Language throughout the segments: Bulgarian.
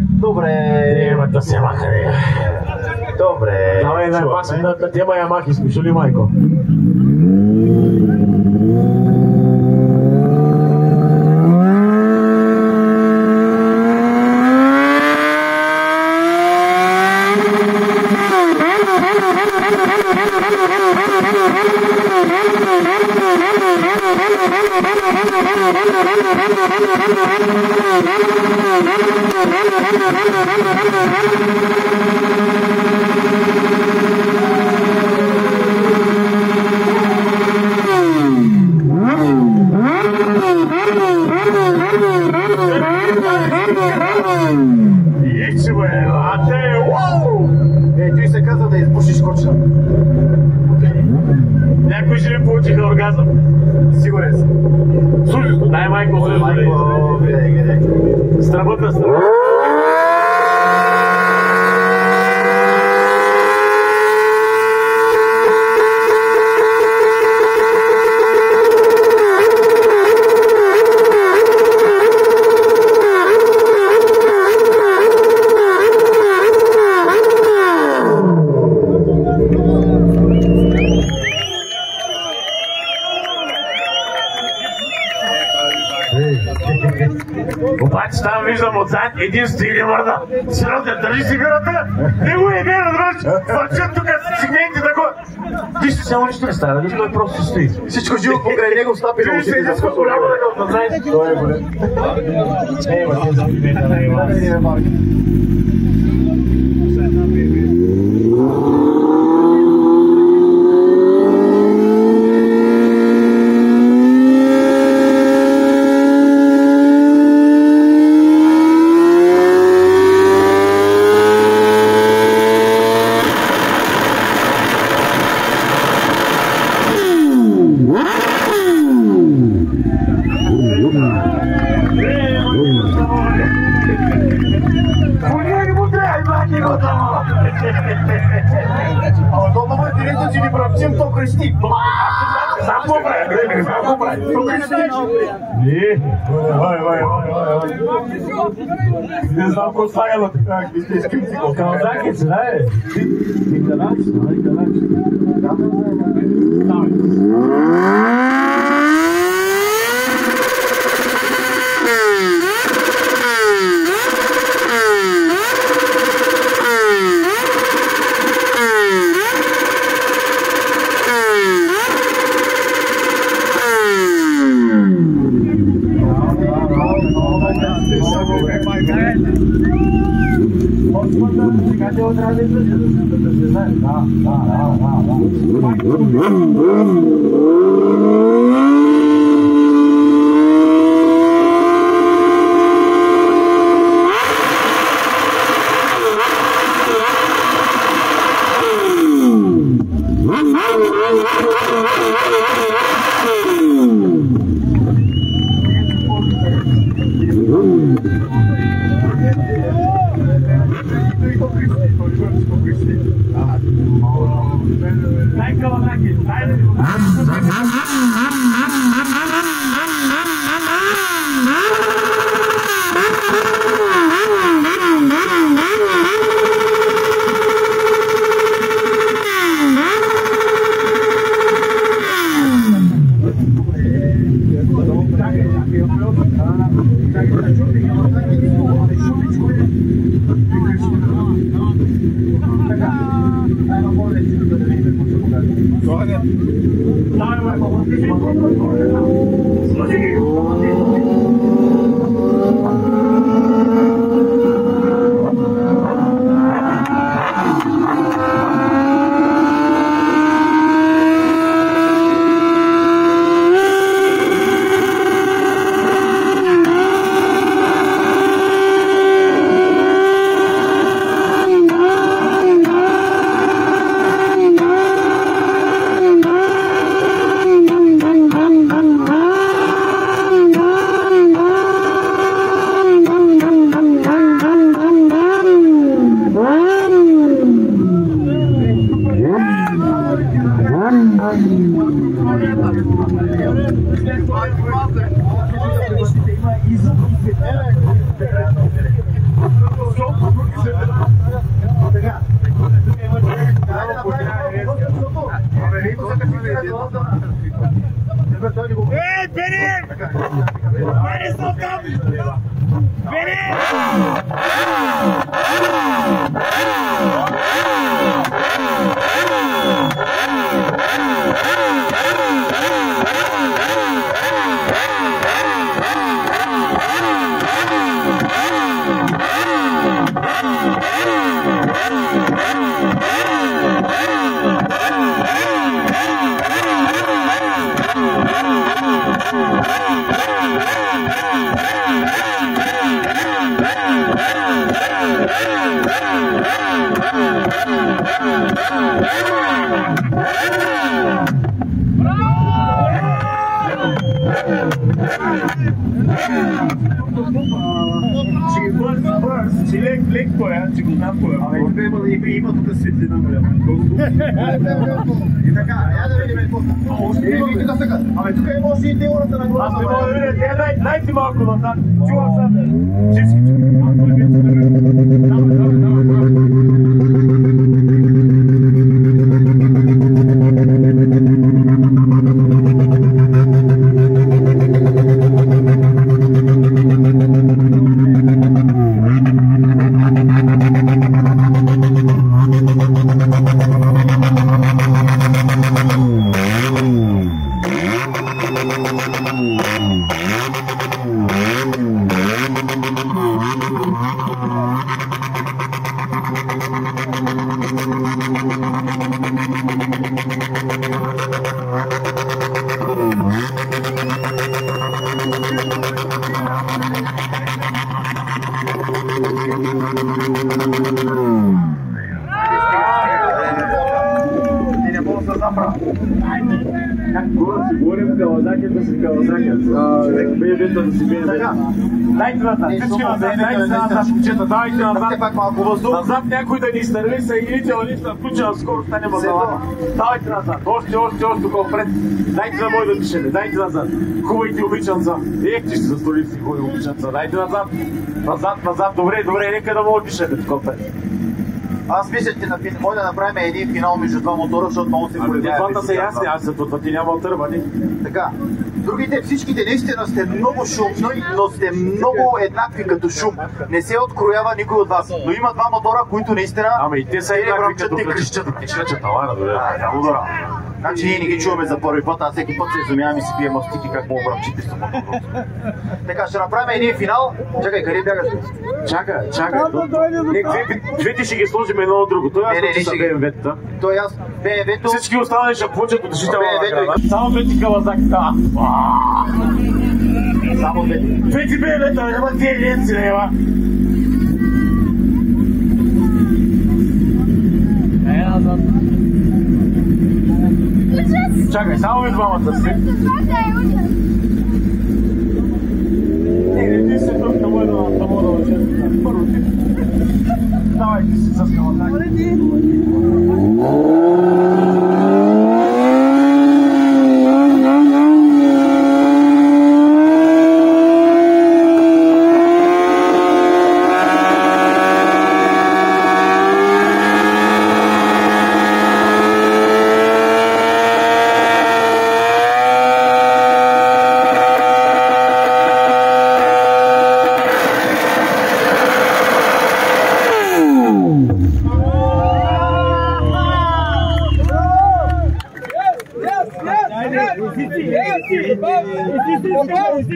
Добре. Темата се махаре. Добре. Давай една пак на тема Ямахи, слушали майко. Ти се казва да избушиш кочна. Някои жени получиха оргазъм. Сигурен съм. Служи, дай майко, служи. Майко, гледай. Страхотна. Обаче там виждам отзад един стили мърда. Сиротя, държи сигарата, не го е вера, разбираш, върчат тук сегменти да го... Нищо само нищо не става, нищо той просто стои. Всичко живо покрай него стапи. Ти се изисква голямо да го опознаеш. Той е болен. Дома бъде директно, че ни правцим, то крещи. Само прави. То крещи. Не знам какво слагало така, калзакица, да е? Леко е, че го напоя. Тук има тук светлина голяма. И така, я да видим какво. Тук е може и теорията на глава. Аз не мога да видя, дайте малко назад. Чувам съм. Всички. Дайте назад, всички назад, дайте назад, момчета, давайте назад, някой да ни изтърви съединител, листа, включена скоростта не мазалава. Давайте назад, още около пред, дайте за мой да дишете, дайте назад, хубавите обичанца, ехте ще застроили си хубави обичанца, дайте назад, добре, нека да мога дишете такова пред. Аз мисля, че може да направим един финал между два мотора, защото много се полюбява. Двата са ясни, аз за това ти няма отървани. Така. Другите всичките наистина сте много шумни, но сте много еднакви като шум. Не се откроява никой от вас. Но има два мотора, които наистина... Ама и те са еднакви като кръчат, ала, добре. Значи ние не ги чуваме за първи път, а всеки път се изумявам и си пием мастики как му обръмчите са мотора. Така, ще направим един финал. Чакай, къде бягаш? Чакай. Двете ще ги сложим едно от друго. Той аз са БМВ-та. Той аз БМВ-то... Всички останали ще получат утешителна награда. Само двете Кавазаки става. Само двете. Двете БМВ-та, няма тия ленци, няма. Чакай, само ви двамата си. Не, ти си тук да мога да участвам. Първо ти. Давай ти си с Кавазаки.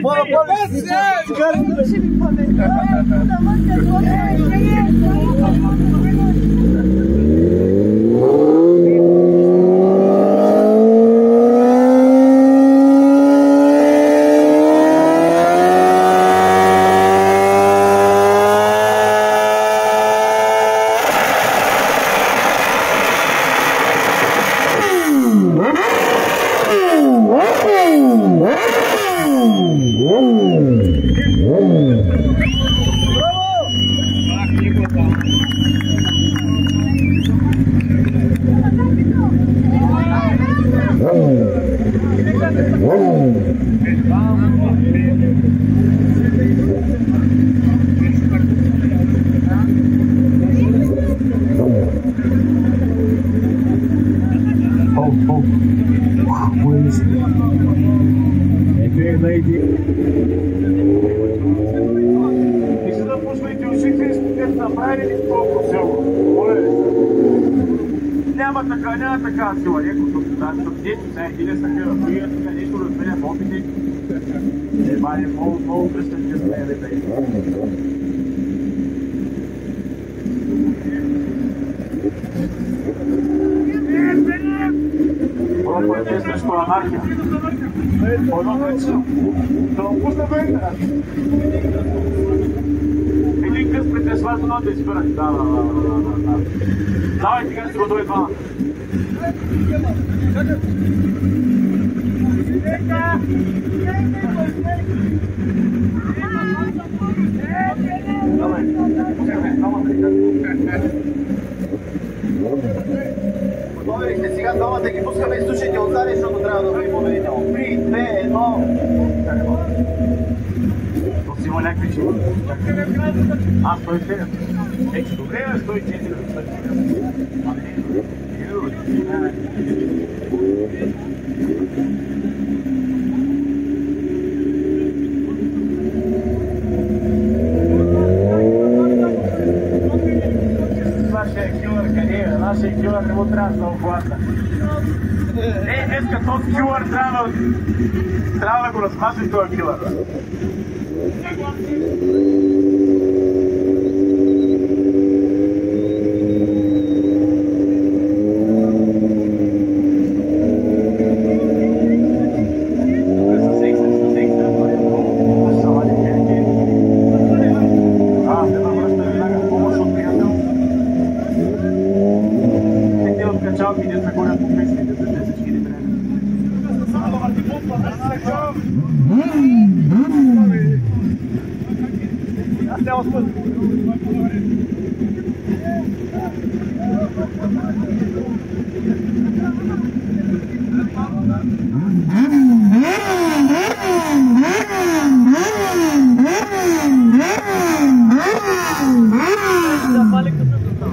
Bravo! много. Бои се. Да иди. И за да пускайте ушите, сте направили толкова село. Няма така сила, някакво тук дето сега иде са хероия, тук нещо да сменя опити. Еба е много престъпни да сменя да е. Първо е тесна сто анархия. Първо е тесна. Това пусна бе. Един къс притесват едно да изпират. Да. Давай, сега ще го дойде двама. Готови ли сте? Сега двамата ги пускаме и слушайте отзади, защото трябва да бъде победител. 3, 2, 1. То си има някакви чива. Аз 107. Ето, добре, 104. Нашия килър къде е? Нашия килър не му трябва да оплата. Днеска този килър трябва да го размажем този килър. Balik ke situ.